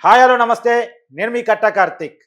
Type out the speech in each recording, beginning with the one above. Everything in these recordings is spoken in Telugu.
హాయ్ హలో నమస్తే. నేను మీ కట్టా కార్తిక్.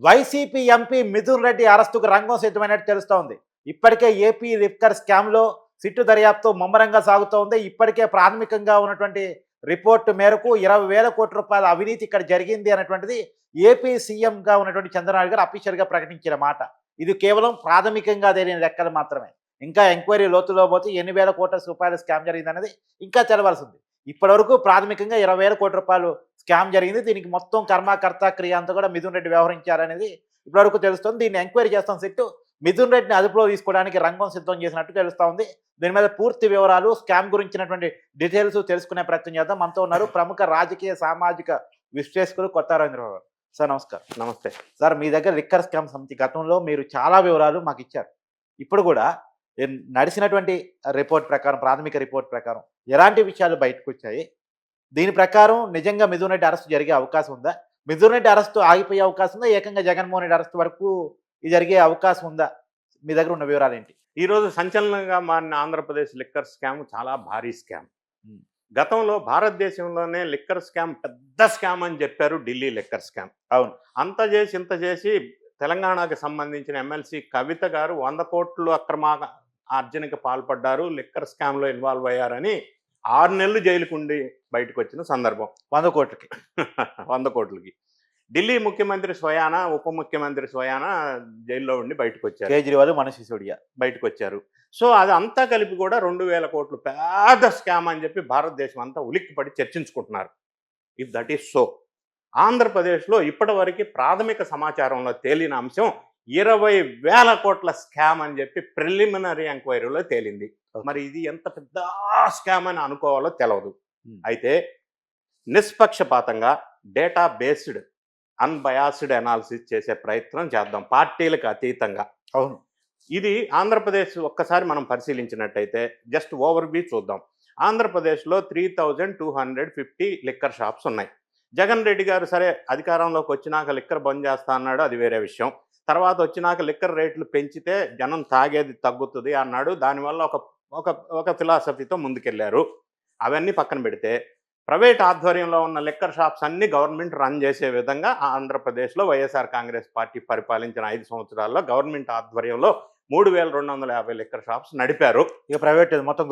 వైసీపీ ఎంపీ మిథున్ రెడ్డి అరెస్టుకు రంగం సిద్ధమైనట్టు తెలుస్తోంది. ఇప్పటికే ఏపీ లిక్కర్ స్కామ్లో సిట్టు దర్యాప్తు ముమ్మరంగా సాగుతోంది. ఇప్పటికే ప్రాథమికంగా ఉన్నటువంటి రిపోర్టు మేరకు 20,000 కోట్ల రూపాయల అవినీతి ఇక్కడ జరిగింది అనేటువంటిది ఏపీ సీఎంగా ఉన్నటువంటి చంద్రబాబు గారు అఫీషియల్గా ప్రకటించిన మాట. ఇది కేవలం ప్రాథమికంగా తెలియని లెక్కలు మాత్రమే. ఇంకా ఎంక్వైరీ లోతులో పోతే ఎన్ని వేల కోట్ల రూపాయల స్కామ్ జరిగిందనేది ఇంకా తెలవాల్సి ఉంది. ఇప్పటివరకు ప్రాథమికంగా 20,000 కోట్ల రూపాయలు స్కామ్ జరిగింది. దీనికి మొత్తం కర్త క్రియ అంతా కూడా మిథున్ రెడ్డి వ్యవహరించారనేది ఇప్పటివరకు తెలుస్తుంది. దీన్ని ఎంక్వైరీ చేస్తాం సిట్టు మిథున్ రెడ్డిని అదుపులో తీసుకోవడానికి రంగం సిద్ధం చేసినట్టు తెలుస్తూ ఉంది. దీని మీద పూర్తి వివరాలు స్కామ్ గురించినటువంటి డీటెయిల్స్ తెలుసుకునే ప్రయత్నం చేద్దాం. మనతో ఉన్నారు ప్రముఖ రాజకీయ సామాజిక విశ్లేషకులు కొత్తారాజేంద్రరావు గారు. సార్ నమస్కారం. నమస్తే సార్, మీ దగ్గర లిక్కర్ స్కామ్ సమితి గతంలో మీరు చాలా వివరాలు మాకు ఇచ్చారు. ఇప్పుడు కూడా నడిచినటువంటి రిపోర్ట్ ప్రకారం, ప్రాథమిక రిపోర్ట్ ప్రకారం ఎలాంటి విషయాలు బయటకు వచ్చాయి? దీని ప్రకారం నిజంగా మిథున్ రెడ్డి అరెస్ట్ జరిగే అవకాశం ఉందా? మిథున్ రెడ్డి అరెస్టు ఆగిపోయే అవకాశం ఉందా? ఏకంగా జగన్మోహన్ రెడ్డి అరెస్ట్ వరకు ఇది జరిగే అవకాశం ఉందా? మీ దగ్గర ఉన్న వివరాలు ఏంటి? ఈరోజు సంచలనంగా మారిన ఆంధ్రప్రదేశ్ లిక్కర్ స్కామ్ చాలా భారీ స్కామ్. గతంలో భారతదేశంలోనే లిక్కర్ స్కామ్ పెద్ద స్కామ్ అని చెప్పారు, ఢిల్లీ లిక్కర్ స్కామ్. అవును. అంత చేసి ఇంత చేసి తెలంగాణకు సంబంధించిన ఎమ్మెల్సీ కవిత గారు 100 కోట్లు అక్రమ ఆర్జనకి పాల్పడ్డారు, లిక్కర్ స్కామ్లో ఇన్వాల్వ్ అయ్యారని 6 నెలలు జైలుకుండి బయటకు వచ్చిన సందర్భం. 100 కోట్లకి 100 కోట్లకి ఢిల్లీ ముఖ్యమంత్రి స్వయాన, ఉప ముఖ్యమంత్రి స్వయాన జైల్లో ఉండి బయటకు వచ్చారు. కేజ్రీవాల్, మనీష్ సిసోడియా బయటకు వచ్చారు. సో అది అంతా కలిపి కూడా 2,000 కోట్లు పెద్ద స్కామ్ అని చెప్పి భారతదేశం అంతా ఉలిక్కిపడి చర్చించుకుంటున్నారు. ఇఫ్ దట్ ఈస్ సో, ఆంధ్రప్రదేశ్లో ఇప్పటివరకు ప్రాథమిక సమాచారంలో తేలిన అంశం 20,000 కోట్ల స్కామ్ అని చెప్పి ప్రిలిమినరీ ఎంక్వైరీలో తేలింది. మరి ఇది ఎంత పెద్ద స్కామ్ అని అనుకోవాలో తెలవదు. అయితే నిష్పక్షపాతంగా డేటా బేస్డ్ అన్బయాస్డ్ అనాలిసిస్ చేసే ప్రయత్నం చేద్దాం, పార్టీలకు అతీతంగా. అవును. ఇది ఆంధ్రప్రదేశ్ ఒక్కసారి మనం పరిశీలించినట్టయితే జస్ట్ ఓవర్ వ్యూ చూద్దాం. ఆంధ్రప్రదేశ్లో 3,250 లిక్కర్ షాప్స్ ఉన్నాయి. జగన్ రెడ్డి గారు సరే అధికారంలోకి వచ్చినాక లిక్కర్ బంద్ చేస్తా అన్నాడు, అది వేరే విషయం. తర్వాత వచ్చినాక లిక్కర్ రేట్లు పెంచితే జనం తాగేది తగ్గుతుంది అన్నాడు. దానివల్ల ఒక ఫిలాసఫీతో ముందుకెళ్లారు. అవన్నీ పక్కన పెడితే ప్రైవేట్ ఆధ్వర్యంలో ఉన్న లిక్కర్ షాప్స్ అన్ని గవర్నమెంట్ రన్ చేసే విధంగా ఆంధ్రప్రదేశ్లో వైఎస్ఆర్ కాంగ్రెస్ పార్టీ పరిపాలించిన 5 సంవత్సరాల్లో గవర్నమెంట్ ఆధ్వర్యంలో 3,250 లిక్కర్ షాప్స్ నడిపారు. ఇక ప్రైవేట్ మొత్తం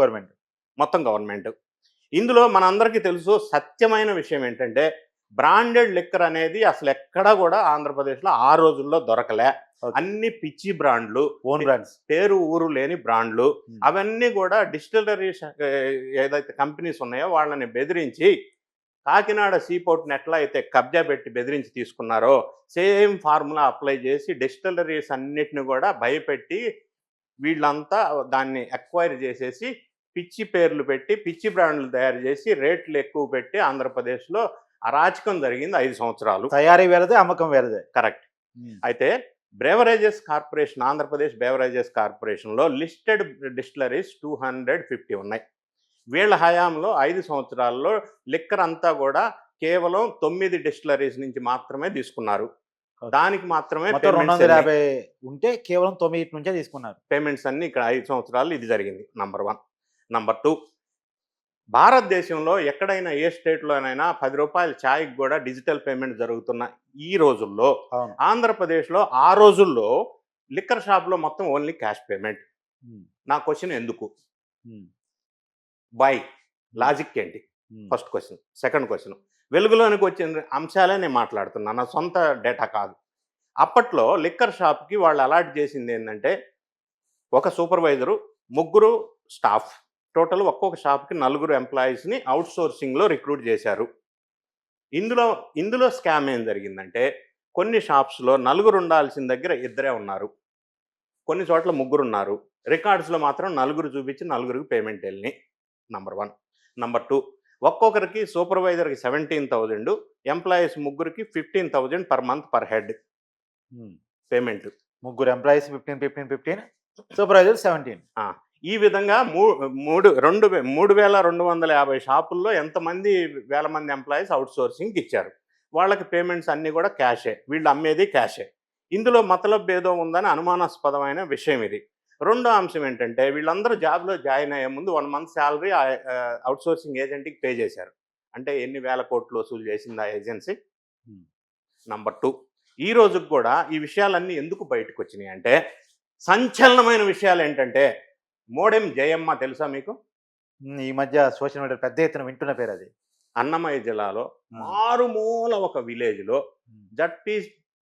గవర్నమెంట్. ఇందులో మనందరికీ తెలుసు, సత్యమైన విషయం ఏంటంటే బ్రాండెడ్ లిక్కర్ అనేది అసలు ఎక్కడా కూడా ఆంధ్రప్రదేశ్లో ఆ రోజుల్లో దొరకలే. అన్ని పిచ్చి బ్రాండ్లు, ఓన్ బ్రాండ్స్, పేరు ఊరు లేని బ్రాండ్లు. అవన్నీ కూడా డిస్టిలరీస్ ఏదైతే కంపెనీస్ ఉన్నాయో వాళ్ళని బెదిరించి కాకినాడ సీపోర్ట్ని ఎట్లా అయితే కబ్జా పెట్టి బెదిరించి తీసుకున్నారో సేమ్ ఫార్ములా అప్లై చేసి డిస్టిలరీస్ అన్నిటిని కూడా భయపెట్టి వీళ్ళంతా దాన్ని ఎక్వైర్ చేసేసి పిచ్చి పేర్లు పెట్టి పిచ్చి బ్రాండ్లు తయారు చేసి రేట్లు ఎక్కువ పెట్టి ఆంధ్రప్రదేశ్లో అరాచకం జరిగింది 5 సంవత్సరాలు. తయారీ వేరేదే, అమ్మకం వేరేదే. కరెక్ట్. అయితే బ్రేవరేజెస్ కార్పొరేషన్, ఆంధ్రప్రదేశ్ బ్రేవరేజెస్ కార్పొరేషన్లో లిస్టెడ్ డిస్టిలరీస్ 250 ఉన్నాయి. వీళ్ళ హయాంలో 5 సంవత్సరాల్లో లిక్కర్ అంతా కూడా కేవలం 9 డిస్టిలరీస్ నుంచి మాత్రమే తీసుకున్నారు. దానికి మాత్రమే 250 ఉంటే కేవలం 9 నుంచే తీసుకున్నారు. పేమెంట్స్ అన్ని ఇక్కడ 5 సంవత్సరాలు ఇది జరిగింది. నంబర్ 1. నంబర్ 2, భారతదేశంలో ఎక్కడైనా ఏ స్టేట్లోనైనా 10 రూపాయల ఛాయ్కి కూడా డిజిటల్ పేమెంట్ జరుగుతున్న ఈ రోజుల్లో ఆంధ్రప్రదేశ్లో ఆ రోజుల్లో లిక్కర్ షాప్లో మొత్తం ఓన్లీ క్యాష్ పేమెంట్. నా క్వశ్చన్ ఎందుకు? వై? లాజిక్ ఏంటి? First question. సెకండ్ క్వశ్చన్, వెలుగులోనికి వచ్చిన అంశాలే నేను మాట్లాడుతున్నా, నా సొంత డేటా కాదు. అప్పట్లో లిక్కర్ షాప్కి వాళ్ళు అలాట్ చేసింది ఏంటంటే ఒక సూపర్వైజరు, 3 స్టాఫ్, టోటల్ ఒక్కొక్క షాప్కి 4 ఎంప్లాయీస్ని అవుట్ సోర్సింగ్లో రిక్రూట్ చేశారు. ఇందులో స్కామ్ ఏం జరిగిందంటే కొన్ని షాప్స్లో 4 ఉండాల్సిన దగ్గర 2 ఉన్నారు, కొన్ని చోట్ల 3 ఉన్నారు. రికార్డ్స్లో మాత్రం 4 చూపించి 4కి పేమెంట్ వెళ్ళినాయి. నంబర్ 1. నంబర్ 2, ఒక్కొక్కరికి సూపర్వైజర్కి 17,000, ఎంప్లాయీస్ 3కి 15,000 per month per head payment. 3 employees 15, supervisor 17. ఈ విధంగా 3,250 షాపుల్లో ఎంతమంది వేల మంది ఎంప్లాయీస్ అవుట్ సోర్సింగ్కి ఇచ్చారు. వాళ్ళకి పేమెంట్స్ అన్నీ కూడా క్యాషే, వీళ్ళు అమ్మేది క్యాషే. ఇందులో మతలబ్ ఏదో ఉందని అనుమానాస్పదమైన విషయం ఇది. రెండో అంశం ఏంటంటే వీళ్ళందరూ జాబ్లో జాయిన్ అయ్యే ముందు 1 మంత్ శాలరీ అవుట్ సోర్సింగ్ ఏజెంట్కి పే చేశారు. అంటే ఎన్ని వేల కోట్లు వసూలు చేసింది ఆ ఏజెన్సీ? నంబర్ 2, ఈ రోజుకి కూడా ఈ విషయాలన్నీ ఎందుకు బయటకు వచ్చినాయి అంటే, సంచలనమైన విషయాలు ఏంటంటే, మోడెం జయమ్మ తెలుసా మీకు? ఈ మధ్య సోషల్ మీడియా పెద్ద ఎత్తున వింటున్న పేరు అది. అన్నమయ్య జిల్లాలో మారుమూల ఒక విలేజ్లో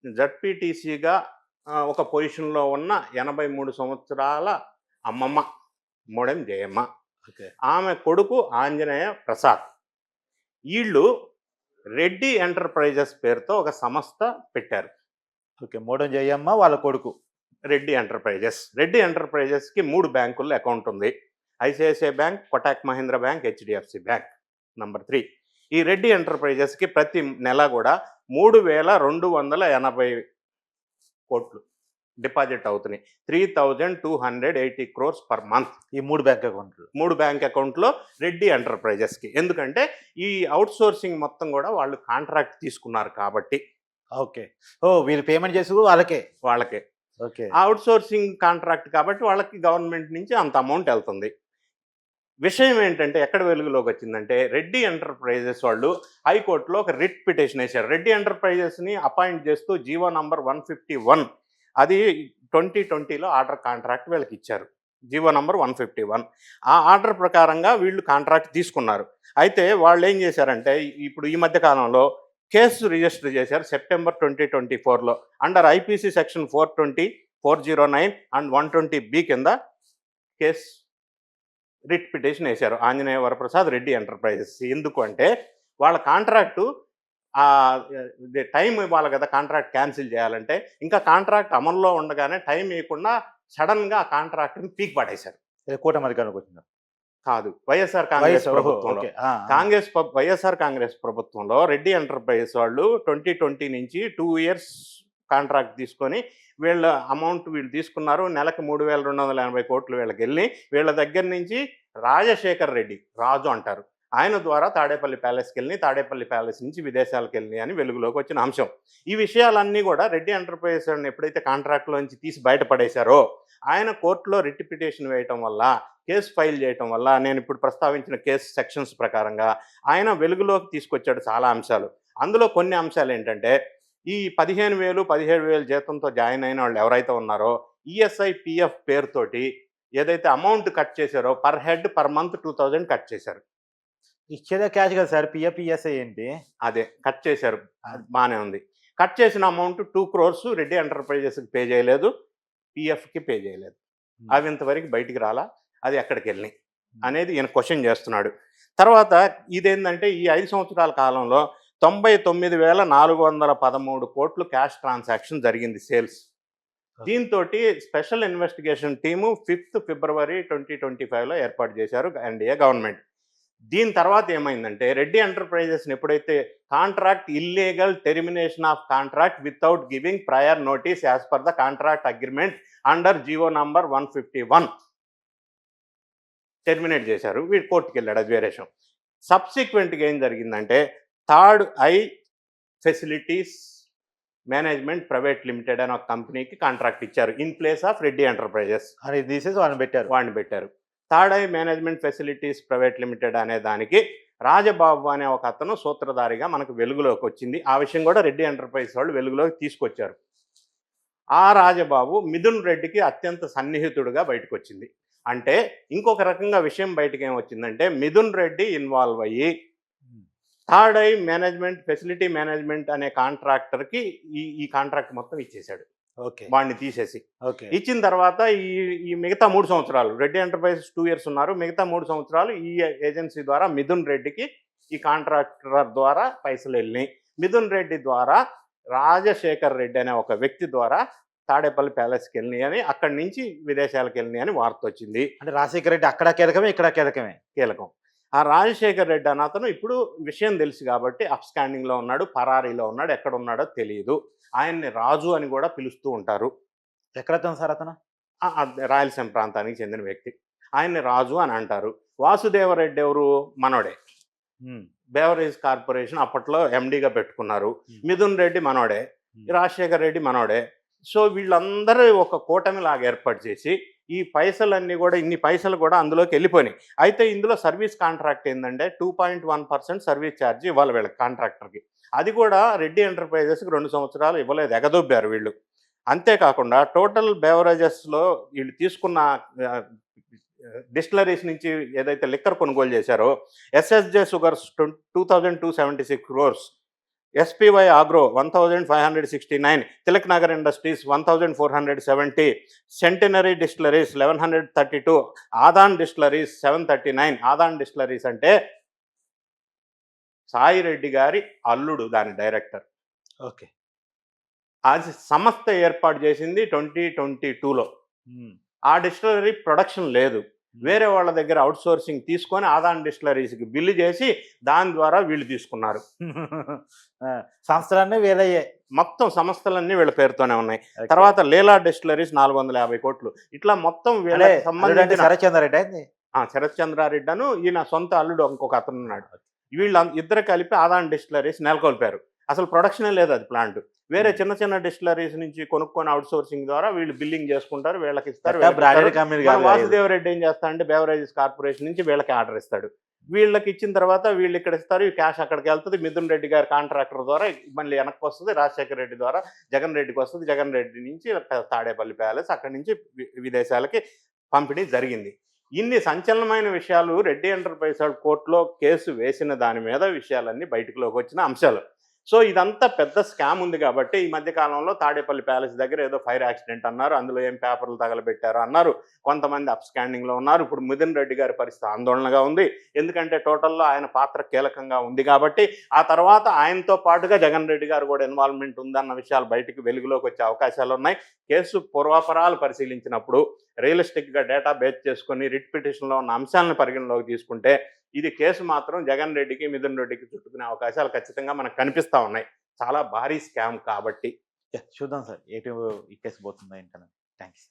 జడ్పీటీసీగా ఒక పొజిషన్లో ఉన్న 83 సంవత్సరాల అమ్మమ్మ మోడెం జయమ్మ. ఓకే. ఆమె కొడుకు ఆంజనేయ ప్రసాద్. వీళ్ళు రెడ్డి ఎంటర్ప్రైజెస్ పేరుతో ఒక సంస్థ పెట్టారు. ఓకే. మోడెం జయమ్మ వాళ్ళ కొడుకు. రెడ్డి ఎంటర్ప్రైజెస్కి 3 బ్యాంకుల్లో అకౌంట్ ఉంది. ICICI bank, Kotak Mahindra bank, HDFC bank. Number 3, ఈ రెడ్డి ఎంటర్ప్రైజెస్కి ప్రతి నెల కూడా 3,280 కోట్లు డిపాజిట్ అవుతున్నాయి. 3,280 crores పర్ మంత్. ఈ 3 బ్యాంక్ అకౌంట్లు. 3 బ్యాంక్ అకౌంట్లో రెడ్డి ఎంటర్ప్రైజెస్కి. ఎందుకంటే ఈ అవుట్సోర్సింగ్ మొత్తం కూడా వాళ్ళు కాంట్రాక్ట్ తీసుకున్నారు కాబట్టి. ఓకే. వీళ్ళు పేమెంట్ చేసి వాళ్ళకే. ఓకే. అవుట్సోర్సింగ్ కాంట్రాక్ట్ కాబట్టి వాళ్ళకి గవర్నమెంట్ నుంచి అంత అమౌంట్ వెళ్తుంది. విషయం ఏంటంటే ఎక్కడ వెలుగులోకి వచ్చిందంటే, రెడ్డి ఎంటర్ప్రైజెస్ వాళ్ళు హైకోర్టులో ఒక రిట్ పిటిషన్ వేశారు. రెడ్డి ఎంటర్ప్రైజెస్ని అపాయింట్ చేస్తూ జీవో నంబర్ 151, అది 2020లో ఆర్డర్ కాంట్రాక్ట్ వీళ్ళకి ఇచ్చారు. GO number 151. ఆ ఆర్డర్ ప్రకారంగా వీళ్ళు కాంట్రాక్ట్ తీసుకున్నారు. అయితే వాళ్ళు ఏం చేశారంటే, ఇప్పుడు ఈ మధ్య కాలంలో కేసు రిజిస్టర్ చేశారు సెప్టెంబర్ 2024లో under IPC section 420, 409 and 120B కింద కేసు రిట్ పిటిషన్ వేశారు ఆంజనేయ వరప్రసాద్ రెడ్డి ఎంటర్ప్రైజెస్. ఎందుకు అంటే వాళ్ళ కాంట్రాక్టు టైం ఇవ్వాలి కదా, కాంట్రాక్ట్ క్యాన్సిల్ చేయాలంటే. ఇంకా కాంట్రాక్ట్ అమల్లో ఉండగానే టైం ఇవ్వకుండా సడన్గా ఆ కాంట్రాక్ట్ని పీక్ పడేశారు. కూటమి అధికారంలోకి వచ్చింది కాదు, వైఎస్ఆర్ కాంగ్రెస్ ప్రభుత్వంలో. వైఎస్ఆర్ కాంగ్రెస్ ప్రభుత్వంలో రెడ్డి ఎంటర్ప్రైజెస్ వాళ్ళు 2020 నుంచి 2 years కాంట్రాక్ట్ తీసుకొని వీళ్ళ అమౌంట్ వీళ్ళు తీసుకున్నారు. నెలకు 3,280 కోట్లు వీళ్ళకి వెళ్ళి, వీళ్ళ దగ్గర నుంచి రాజశేఖర్ రెడ్డి, రాజు అంటారు, ఆయన ద్వారా తాడేపల్లి ప్యాలెస్కి వెళ్ళి, తాడేపల్లి ప్యాలెస్ నుంచి విదేశాలకు వెళ్ళి అని వెలుగులోకి వచ్చిన అంశం. ఈ విషయాలన్నీ కూడా రెడ్డి ఎంటర్ప్రైజెస్ ఎప్పుడైతే కాంట్రాక్ట్లోంచి తీసి బయటపడేశారో, ఆయన కోర్టులో రిట్ పిటిషన్ వేయటం వల్ల, కేసు ఫైల్ చేయటం వల్ల, నేను ఇప్పుడు ప్రస్తావించిన కేసు సెక్షన్స్ ప్రకారంగా ఆయన వెలుగులోకి తీసుకొచ్చాడు చాలా అంశాలు. అందులో కొన్ని అంశాలు ఏంటంటే, ఈ 15,000, 17,000 జీతంతో జాయిన్ అయిన వాళ్ళు ఎవరైతే ఉన్నారో, ఈఎస్ఐ పిఎఫ్ పేరుతోటి ఏదైతే అమౌంట్ కట్ చేశారో per head per month 2,000 cut చేశారు. ఇచ్చేదే క్యాష్ కదా సార్, పిఎఫ్ ఈఎస్ఐ ఏంటి? అదే కట్ చేశారు, బాగానే ఉంది. కట్ చేసిన అమౌంట్ 2 crores రెడ్డి ఎంటర్ప్రైజెస్కి పే చేయలేదు, పిఎఫ్కి పే చేయలేదు. అవి ఇంతవరకు బయటికి రాలా, అది ఎక్కడికి వెళ్ళి అనేది ఈయన క్వశ్చన్ చేస్తున్నాడు. తర్వాత ఇదేంటంటే, ఈ 5 సంవత్సరాల కాలంలో 99,413 కోట్లు క్యాష్ ట్రాన్సాక్షన్ జరిగింది, సేల్స్. దీంతో special investigation team 5th February 2025లో ఏర్పాటు చేశారు ఎన్డీఏ గవర్నమెంట్. దీని తర్వాత ఏమైందంటే, రెడ్డి ఎంటర్ప్రైజెస్ని ఎప్పుడైతే contract illegal termination of contract without giving prior notice as per the contract agreement under GO number 151 terminate చేశారు. వీడు కోర్టుకి వెళ్ళాడు, అది వేరే విషయం. సబ్సిక్వెంట్గా ఏం జరిగిందంటే, third I facilities management private limited అనే ఒక కంపెనీకి కాంట్రాక్ట్ ఇచ్చారు in place of Reddy enterprises అని తీసేసి వాడిని పెట్టారు. Third I management facilities private limited అనే దానికి రాజబాబు అనే ఒక అతను సూత్రధారిగా మనకు వెలుగులోకి వచ్చింది. ఆ విషయం కూడా రెడ్డి ఎంటర్ప్రైజ్ వాళ్ళు వెలుగులోకి తీసుకొచ్చారు. ఆ రాజబాబు మిథున్ రెడ్డికి అత్యంత సన్నిహితుడుగా బయటకు వచ్చింది. అంటే ఇంకొక రకంగా విషయం బయటకు ఏమొచ్చిందంటే, మిథున్ రెడ్డి ఇన్వాల్వ్ అయ్యి third I management facility management అనే కాంట్రాక్టర్కి ఈ కాంట్రాక్ట్ మొత్తం ఇచ్చేశాడు. ఓకే. వాడిని తీసేసి ఇచ్చిన తర్వాత ఈ మిగతా 3 సంవత్సరాలు రెడ్డి ఎంటర్ప్రైజెస్ 2 years ఉన్నారు. మిగతా 3 సంవత్సరాలు ఈ ఏజెన్సీ ద్వారా మిథున్ రెడ్డికి ఈ కాంట్రాక్టర్ ద్వారా పైసలు వెళ్ళినాయి. మిథున్ రెడ్డి ద్వారా రాజశేఖర్ రెడ్డి అనే ఒక వ్యక్తి ద్వారా తాడేపల్లి ప్యాలెస్కి వెళ్ళినాయి అని, అక్కడి నుంచి విదేశాలకు వెళ్ళినాయి అని వార్త వచ్చింది. అంటే రాజశేఖర్ రెడ్డి అక్కడ కీలకమే, ఇక్కడ కీలకం. ఆ రాజశేఖర్ రెడ్డి అన్న అతను ఇప్పుడు విషయం తెలుసు కాబట్టి అప్స్టాండింగ్లో ఉన్నాడు, పరారీలో ఉన్నాడు, ఎక్కడ ఉన్నాడో తెలియదు. ఆయన్ని రాజు అని కూడా పిలుస్తూ ఉంటారు. ఎక్కడ సార్ అతను? రాయలసీమ ప్రాంతానికి చెందిన వ్యక్తి. ఆయన్ని రాజు అని అంటారు. వాసుదేవరెడ్డి ఎవరు? మనోడే. బేవరేజ్ కార్పొరేషన్ అప్పట్లో ఎండీగా పెట్టుకున్నారు. మిథున్ రెడ్డి మనోడే, రాజశేఖర్ రెడ్డి మనోడే. సో వీళ్ళందరూ ఒక కూటమి లాగా ఏర్పాటు చేసి ఈ పైసలన్నీ కూడా, ఇన్ని పైసలు కూడా అందులోకి వెళ్ళిపోయినాయి. అయితే ఇందులో సర్వీస్ కాంట్రాక్ట్ ఏంటంటే 2.1% సర్వీస్ ఛార్జ్ ఇవ్వాలి వీళ్ళకి, కాంట్రాక్టర్కి. అది కూడా రెడ్డి ఎంటర్ప్రైజెస్కి 2 సంవత్సరాలు ఇవ్వలేదు, ఎగదొబ్బారు వీళ్ళు. అంతేకాకుండా టోటల్ బెవరేజెస్లో వీళ్ళు తీసుకున్న డిస్టిలరీస్ నుంచి ఏదైతే లిక్కర్ కొనుగోలు చేశారో, SSJ sugars 2276 crores, SPY agro 1569, Tilak Nagar industries 1470, centenary distilleries 1132, Adan distilleries 739. Adan distilleries అంటే సాయి రెడ్డి గారి అల్లుడు, దాని డైరెక్టర్. ఓకే. అది సంస్థ ఏర్పాటు చేసింది 2022లో. ఆ డిస్టిలరీ ప్రొడక్షన్ లేదు, వేరే వాళ్ళ దగ్గర అవుట్ సోర్సింగ్ తీసుకొని ఆదాన్ డిస్టిలరీస్కి బిల్లు చేసి దాని ద్వారా వీళ్ళు తీసుకున్నారు. సంస్థలన్నీ వేరయ్యాయి, మొత్తం సంస్థలన్నీ వీళ్ళ పేరుతోనే ఉన్నాయి. తర్వాత లీలా డిస్టిలరీస్ 450 కోట్లు. ఇట్లా మొత్తం వీళ్ళకి సంబంధించిన శరత్చంద్రారెడ్డి అయింది. శరత్ చంద్రారెడ్డి అను ఈయన సొంత అల్లుడు ఇంకొక అతను ఉన్నాడు. వీళ్ళు ఇద్దరు కలిపి ఆదాన్ డిస్టిలరీస్ నెలకొల్పారు. అసలు ప్రొడక్షనే లేదు అది ప్లాంట్. వేరే చిన్న చిన్న డిస్టిలరీస్ నుంచి కొనుక్కొని అవుట్ సోర్సింగ్ ద్వారా వీళ్ళు బిల్లింగ్ చేసుకుంటారు, వీళ్ళకి ఇస్తారు. వాసుదేవ్ రెడ్డి ఏం చేస్తాడంటే బెవరేజెస్ కార్పొరేషన్ నుంచి వీళ్ళకి ఆర్డర్ ఇస్తాడు. వీళ్ళకి ఇచ్చిన తర్వాత వీళ్ళు ఇక్కడ ఇస్తారు, ఈ క్యాష్ అక్కడికి వెళ్తుంది. మిథున్ రెడ్డి గారి కాంట్రాక్టర్ ద్వారా మళ్ళీ వెనక్కి వస్తుంది, రాజశేఖర రెడ్డి ద్వారా జగన్ రెడ్డికి వస్తుంది. జగన్ రెడ్డి నుంచి తాడేపల్లి ప్యాలెస్, అక్కడి నుంచి విదేశాలకి పంపిణీ జరిగింది. ఇన్ని సంచలనమైన విషయాలు రెడ్డి ఎంటర్ప్రైజ్ కోర్టులో కేసు వేసిన దాని మీద విషయాలన్నీ బయటకులోకి వచ్చిన అంశాలు. సో ఇదంతా పెద్ద స్కామ్ ఉంది కాబట్టి ఈ మధ్య కాలంలో తాడేపల్లి ప్యాలెస్ దగ్గర ఏదో ఫైర్ యాక్సిడెంట్ అన్నారు, అందులో ఏం పేపర్లు తగలబెట్టారు అన్నారు. కొంతమంది అప్స్కాండింగ్లో ఉన్నారు. ఇప్పుడు మిథున్ రెడ్డి గారి పరిస్థితి ఆందోళనగా ఉంది, ఎందుకంటే టోటల్లో ఆయన పాత్ర కీలకంగా ఉంది కాబట్టి. ఆ తర్వాత ఆయనతో పాటుగా జగన్ రెడ్డి గారు కూడా ఇన్వాల్వ్మెంట్ ఉందన్న విషయాలు బయటకు వెలుగులోకి వచ్చే అవకాశాలు ఉన్నాయి. కేసు పూర్వాపరాలు పరిశీలించినప్పుడు రియలిస్టిక్గా డేటా బేస్ చేసుకొని రిట్ పిటిషన్లో ఉన్న అంశాలను పరిగణలోకి తీసుకుంటే ఇది కేసు మాత్రం జగన్ రెడ్డికి మిథున్ రెడ్డికి చుట్టుకునే అవకాశాలు ఖచ్చితంగా మనకు కనిపిస్తూ ఉన్నాయి. చాలా భారీ స్కామ్ కాబట్టి. చూద్దాం సార్, ఎటు ఈ కేసు పోతుందో ఏంటనే. థ్యాంక్స్.